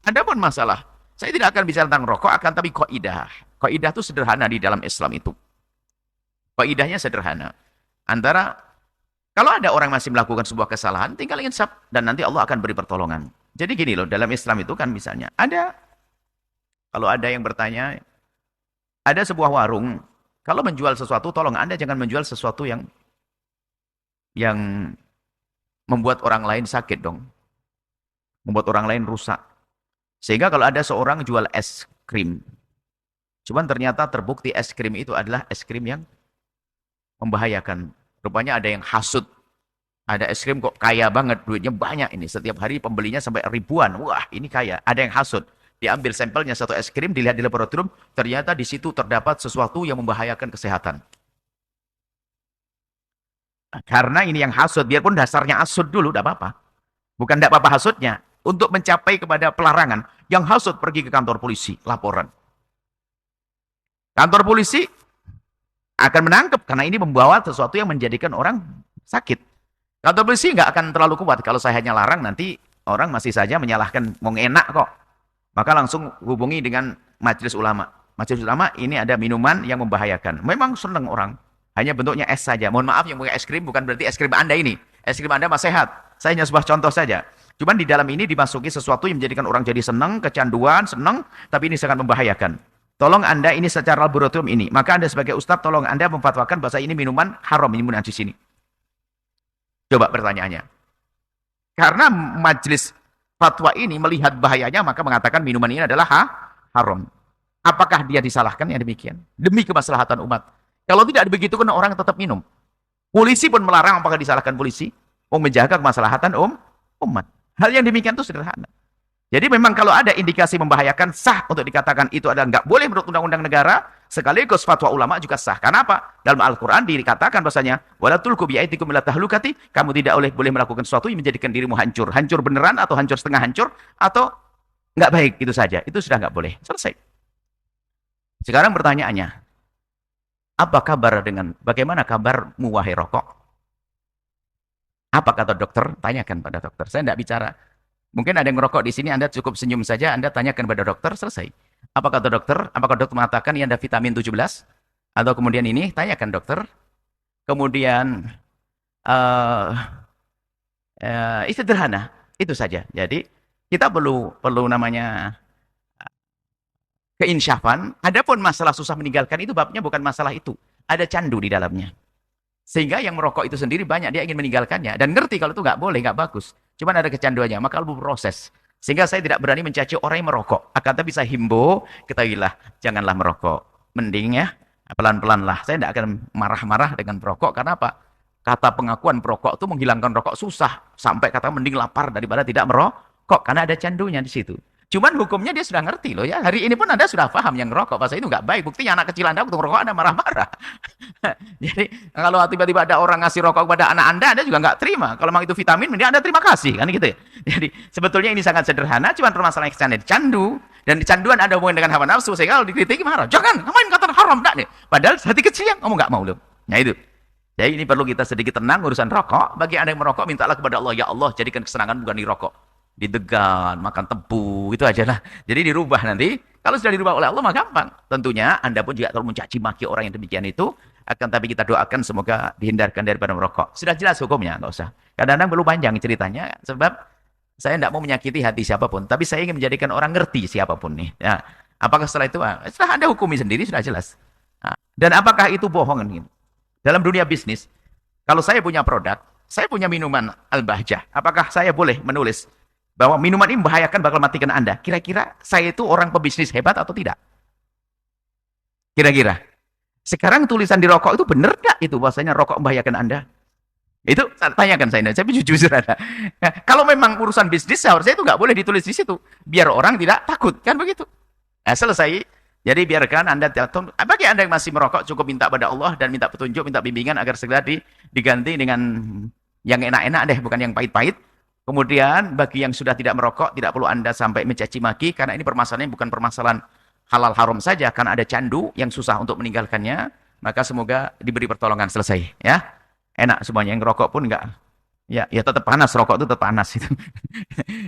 Adapun masalah, saya tidak akan bicara tentang rokok, akan tapi kaidah. Kaidah itu sederhana di dalam Islam itu. Kaidahnya sederhana. Antara kalau ada orang masih melakukan sebuah kesalahan, tinggal insaf dan nanti Allah akan beri pertolongan. Jadi gini loh, dalam Islam itu kan misalnya ada, kalau ada yang bertanya, ada sebuah warung, kalau menjual sesuatu, tolong Anda jangan menjual sesuatu yang membuat orang lain sakit dong. Membuat orang lain rusak. Sehingga kalau ada seorang jual es krim, cuman ternyata terbukti es krim itu adalah es krim yang membahayakan. Rupanya ada yang hasut. Ada es krim kok kaya banget, duitnya banyak ini. Setiap hari pembelinya sampai ribuan. Wah, ini kaya. Ada yang hasut. Diambil sampelnya satu es krim, dilihat di laboratorium, ternyata di situ terdapat sesuatu yang membahayakan kesehatan. Karena ini yang hasut, biarpun dasarnya hasut dulu, tidak apa-apa. Bukan tidak apa-apa hasutnya. Untuk mencapai kepada pelarangan, yang hasut pergi ke kantor polisi, laporan. Kantor polisi akan menangkap, karena ini membawa sesuatu yang menjadikan orang sakit. Kantor polisi nggak akan terlalu kuat. Kalau saya hanya larang, nanti orang masih saja menyalahkan, mau enak kok. Maka langsung hubungi dengan majelis ulama. Majelis ulama, ini ada minuman yang membahayakan. Memang senang orang. Hanya bentuknya es saja. Mohon maaf yang punya es krim, bukan berarti es krim Anda ini. Es krim Anda masih sehat. Saya hanya sebuah contoh saja. Cuman di dalam ini dimasuki sesuatu yang menjadikan orang jadi senang, kecanduan, senang, tapi ini sangat membahayakan. Tolong Anda ini secara laboratorium ini. Maka Anda sebagai ustadz, tolong Anda memfatwakan bahasa ini minuman haram, ini najis ini. Coba pertanyaannya. Karena majelis fatwa ini melihat bahayanya, maka mengatakan minuman ini adalah haram. Apakah dia disalahkan yang demikian? Demi kemaslahatan umat. Kalau tidak begitu, kan orang tetap minum. Polisi pun melarang, apakah disalahkan polisi? Menjaga kemaslahatan umat. Hal yang demikian itu sederhana. Jadi memang kalau ada indikasi membahayakan, sah untuk dikatakan itu adalah nggak boleh menurut undang-undang negara, sekaligus fatwa ulama juga sah. Karena apa? Dalam Al-Quran dikatakan bahasanya, wala tulqu bi'aidikum ila tahlukati, kamu tidak boleh melakukan sesuatu yang menjadikan dirimu hancur. Hancur beneran atau hancur setengah hancur, atau nggak baik, itu saja. Itu sudah nggak boleh. Selesai. Sekarang pertanyaannya, apa kabar bagaimana kabarmu wahai rokok? Apa kata dokter? Tanyakan pada dokter. Saya tidak bicara. Mungkin ada yang merokok di sini, Anda cukup senyum saja, Anda tanyakan pada dokter, selesai. Apa kata dokter? Apakah dokter mengatakan ini ada vitamin 17? Atau kemudian ini, tanyakan dokter. Kemudian, itu sederhana. Itu saja. Jadi, kita perlu namanya keinsyafan. Adapun masalah susah meninggalkan itu, babnya bukan masalah itu. Ada candu di dalamnya. Sehingga yang merokok itu sendiri banyak, dia ingin meninggalkannya. Dan ngerti kalau itu nggak boleh, nggak bagus. Cuman ada kecanduannya, maka perlu proses. Sehingga saya tidak berani mencaci orang yang merokok. Akan tapi saya himbau, ketahuilah, janganlah merokok. Mending ya, pelan-pelan lah. Saya tidak akan marah-marah dengan perokok. Karena apa? Kata pengakuan perokok itu menghilangkan rokok susah. Sampai kata mending lapar daripada tidak merokok. Karena ada candunya di situ. Cuman hukumnya dia sudah ngerti loh ya. Hari ini pun Anda sudah paham yang rokok. Pasal itu nggak baik. Buktinya anak kecil Anda waktu merokok Anda marah-marah. Jadi kalau tiba-tiba ada orang ngasih rokok kepada anak Anda juga nggak terima. Kalau memang itu vitamin, mending Anda terima kasih. Kan gitu ya. Jadi sebetulnya ini sangat sederhana. Cuman permasalahan yang candu. Dan canduan ada hubungan dengan hawa nafsu. Sehingga kalau dikritiki marah. Jangan, ngapain kata haram. Enggak nih. Padahal hati kecil yang kamu nggak mau loh. Nah itu. Jadi ini perlu kita sedikit tenang urusan rokok. Bagi Anda yang merokok, mintalah kepada Allah. Ya Allah, jadikan kesenangan bukan di rokok. Didegan, makan tebu, itu aja lah. Jadi dirubah nanti. Kalau sudah dirubah oleh Allah, maka gampang. Tentunya Anda pun juga terlalu mencaci maki orang yang demikian itu. Akan tapi kita doakan semoga dihindarkan daripada merokok. Sudah jelas hukumnya, nggak usah. Kadang-kadang perlu panjang ceritanya. Sebab saya tidak mau menyakiti hati siapapun. Tapi saya ingin menjadikan orang ngerti siapapun nih. Ya. Apakah setelah itu, setelah Anda hukumi sendiri, sudah jelas. Nah, dan apakah itu bohong? Dalam dunia bisnis, kalau saya punya produk, saya punya minuman Al-Bahjah. Apakah saya boleh menulis bahwa minuman ini membahayakan, bakal matikan Anda? Kira-kira saya itu orang pebisnis hebat atau tidak? Kira-kira. Sekarang tulisan di rokok itu benar nggak itu bahwasanya rokok membahayakan Anda? Itu tanyakan saya jujur ada. Nah, kalau memang urusan bisnis seharusnya itu nggak boleh ditulis di situ, biar orang tidak takut, kan begitu? Nah, selesai. Jadi biarkan Anda, bagi Anda yang masih merokok, cukup minta pada Allah dan minta petunjuk, minta bimbingan agar segera diganti dengan yang enak-enak deh, bukan yang pahit-pahit. Kemudian bagi yang sudah tidak merokok, tidak perlu Anda sampai mencaci maki, karena ini permasalahannya bukan permasalahan halal haram saja, karena ada candu yang susah untuk meninggalkannya. Maka semoga diberi pertolongan, selesai ya. Enak semuanya, yang rokok pun enggak. Ya tetap panas, rokok itu tetap panas itu.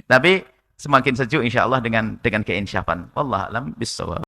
Tapi semakin sejuk insya Allah dengan keinsyafan. Wallah alam bisawab.